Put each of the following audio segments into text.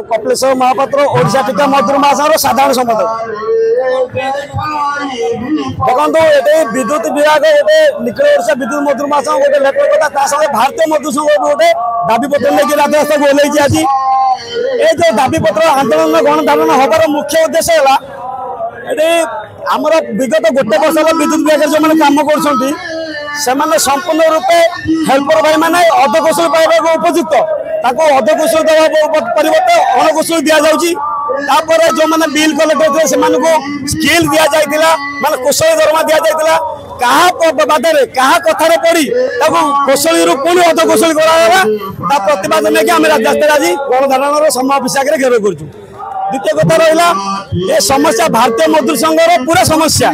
कपिलेश्वर महापात्र ओडिशा टीका मजदूर महासंघ साधारण सम्पादक देखो ये विद्युत विभाग गोटे निखिल ओडिशा विद्युत मजदूर महासंघ गोटे लेटर कथा भारतीय मजदूर संघ गोटे दाबी पत्र लेकिन राजरास्ता को ओह्लैछि आज ये जो दाबी पत्र आंदोलन गणधारण हबार मुख्य उद्देश्य है आमर विगत गोटे वर्ष विद्युत विभाग जो मैंने कम कर संपूर्ण रूपे हेल्पर भाई मैंने अधकुशल पाइबा उपयुक्त अधकुशल देवा परिवर्ते अणकुशल दि जाऊँगी जो मैंने बिल कलेक्टर थे स्किल दि जाता माने कुशल दरमा दि जाता क्या बाधे क्या कथार पड़ी कौशली पुणी अधकुशल कराला प्रतिवाद नहीं आम राजरास्ता आज गणधारण समय ऑफिस आगे घेर कर द्वितीय कथा रहा ये समस्या भारतीय मजदूर संघर पूरा समस्या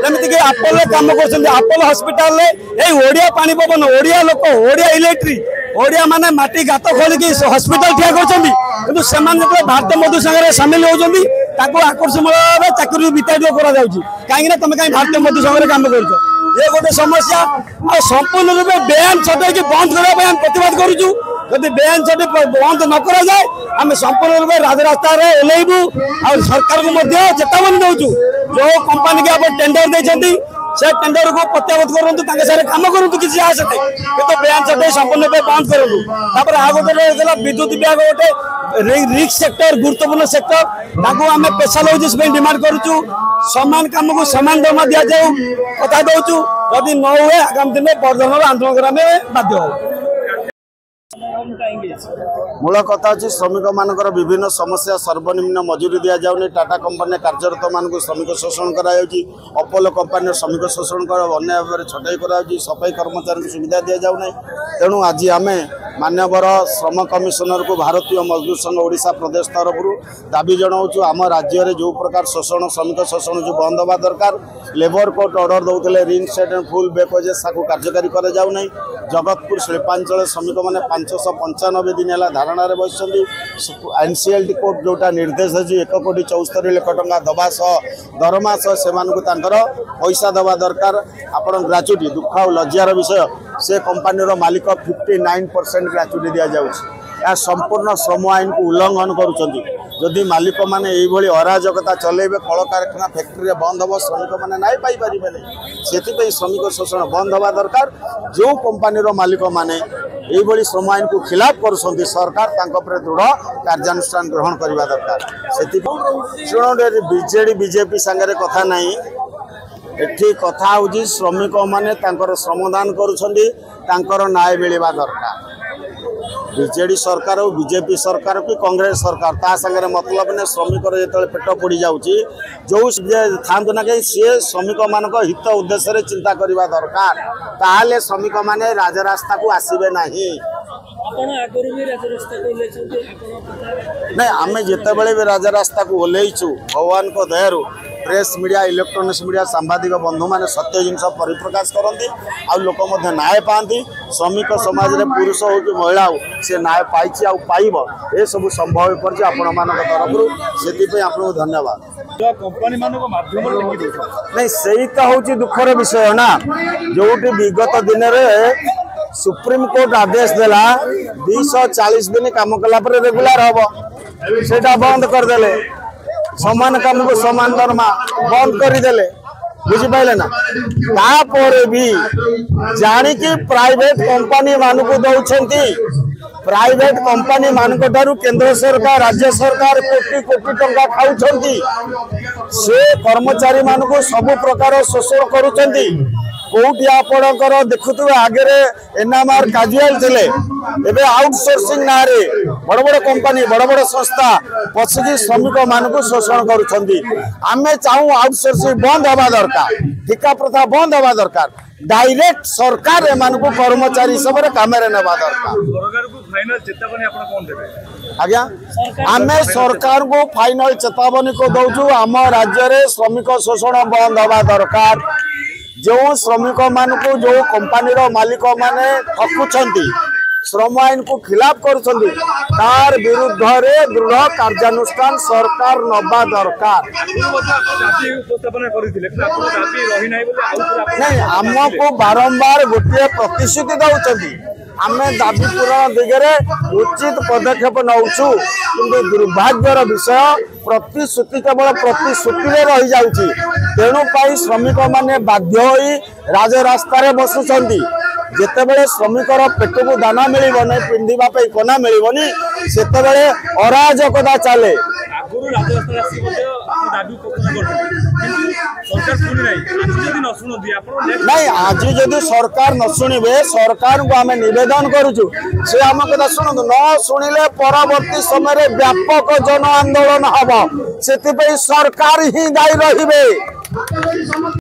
जमीक आपोल कम कर आपोल हस्पिटाल ओडिया पानी पवन ओडिया लोक ओडिया इलेक्ट्री ओडिया माने माटी गात खोलिक हस्पिटाल ठिया कर भारतीय मजदूर संघ में सामिल होती आकर्षण भाव चाकरी विताड़ित कहीं तुम कहीं भारतीय मजदूर संघ में कम कर ये गोटे समस्या संपूर्ण रूपे बेआईन छटक बंद करने प्रतिवाद करुचु जदि बेआईन छटक बंद न करा जाए आम संपूर्ण रूपे राजरास्ता ओह्लैबू आ सरकार को चेतावनी दौचु जो कंपनी के आप टेंडर देते से टेंडर को प्रत्यावर्त करूँ कम करूँ किसी आसते कि बेआईन छटक संपूर्ण रूपे बंद करूँ आ गोटे विद्युत विभाग गोटे रिस्क सेक्टर गुरुत्वपूर्ण सेक्टर आम स्पेशलाइज डिमांड करुचु समान कम को समान दरमा दि जाऊ कथा दौचु जदि न हुए आगामी दिन में प्रदर्शन आंदोलन करने बाध्य हो मूल कथा अच्छी श्रमिक मानकर विभिन्न समस्या सर्वनिम्न मजूरी दि जाऊनी टाटा कंपनी कार्यरत मानक श्रमिक शोषण अपोलो कंपनी श्रमिक शोषण अन्य भाव में छटाई कर सफाई कर्मचारी सुविधा दि जाऊना तेणु आज आम मान्यवर श्रम कमिशनर को भारतीय मजदूर संघ ओडिशा प्रदेश तरफ दाबी जनाऊँ आम राज्य में जो प्रकार शोषण श्रमिक शोषण जो बंद हवा दरकार लेबर कोर्ट ऑर्डर दौले रिंग सेट एंड फुल बेकोजेस कार्यकारी कर जाऊना जगतपुर शिल्पांचल श्रमिक मैंने 595 दिन है धारणा बस एनसीएलटी कोर्ट जोटा निर्देश अच्छी 1,74,00,000 टंका दवा सह दरमा सह से पैसा दवा दरकार आपण ग्राच्युटी दुख और लज्जार विषय से कंपानी मालिक 59% ग्राच्युटी दि जाऊँ संपूर्ण श्रम आईन को उल्लंघन करुँच मालिक मैंने ये अराजकता चलेबे कल कारखाना फैक्ट्री बंद हम श्रमिक मैंने नाई पारे से श्रमिक शोषण बंद हवा दरकार जो कंपानी मालिक मैंने ये श्रम आईन को खिलाफ कर सरकार दृढ़ कार्यानुष्ठान ग्रहण करने दरकार से शुणु बीजेडी बीजेपी सांगे कथा नहीं एठी कथा हूँ श्रमिक मैंने श्रमदान कर न्याय मिलवा दरकार बीजेडी सरकार हो बीजेपी सरकार कि कांग्रेस सरकार ता संगे मतलब ने श्रमिक जो पेट पड़ जाऊँगी जो था ना कहीं सी श्रमिक मान हित उद्देश्य चिंता करने दरकार ताहले श्रमिक मैंने राजरास्ता को आसबे ना नहीं आम जिते बड़े भी राजरास्ता को ओह्लैचु भगवान को दयारू प्रेस मीडिया इलेक्ट्रोनिक्स मीडिया सांबादिक बंधु मैंने सत्य जिन परिप्रकाश करती आ लोक न्याय पाती श्रमिक समाज में पुरुष हो कि महिला हो से न्याय पाई पाइब ये सब संभव हो पार्टी आपण मान तरफ से आपको धन्यवाद नहीं सही तो हूँ दुखर विषय ना जो विगत दिन में सुप्रीम कोर्ट आदेश देला 240 दिन काम कला रेगुलर हम से बंद करदे समान काम को समान दरमा बंद करदे बुझिपारे ना तापर भी जानिकी प्राइवेट कंपनी मानक दौरान प्राइवेट कंपनी मानक ठारू केंद्र सरकार राज्य सरकार कोटी कोटी टंका खाऊंट से कर्मचारी मानक सबु प्रकार शोषण करुँच कौटी आपणकर देखुए आगे एनएमआर काजुआल थे एवं आउटसोर्सिंग ना बड़ बड़ कंपनी बड़ बड़ संस्था पशिकी श्रमिक मानक शोषण करें चाहूँ आउटसोर्सिंग बंद हवा दरकार ठिका प्रथा बंद हवा दरकार डायरेक्ट सरकार एमान कर्मचारी सब कम ना दरकार आज्ञा आम सरकार को फाइनल चेतावनी को दौचु आम राज्य में श्रमिक शोषण बंद हवा दरकार जो श्रमिक मान को जो कंपानी मालिक माने ठकुंट श्रम आईन को खिलाफ कर विरुद्ध रे दृढ़ कार्यानुष्ठान सरकार नवा दरकार नहीं आमको बारंबार गोटे प्रतिश्रुति दौरान आमे दाबी पूरण दिगरे उचित पदक्षेप नौछु किंतु दुर्भाग्यर विषय प्रतिश्रुति केवल प्रतिश्रुति रही जाउची तेणु पाई श्रमिक माने बाध्य होई राजरास्ता बसुछंती जेतेबेले श्रमिकर पेट को दाना मिलिबो नै पिंधिबा पे कोना मिलिबोनी सेतेबेले अराजकता चले आगुरु राजरास्ता रासी मध्ये आपण दाबी प्रकरण करथि किंतु सरकार सुनि नै आज जदि न सुनदी आपण नहीं आज जदि सरकार न शुणे सरकार को आम नवेदन करुचु से आम कथा शुणु न शुणिले परवर्ती समय व्यापक जन आंदोलन हम से सरकार ही दायी रहिबे।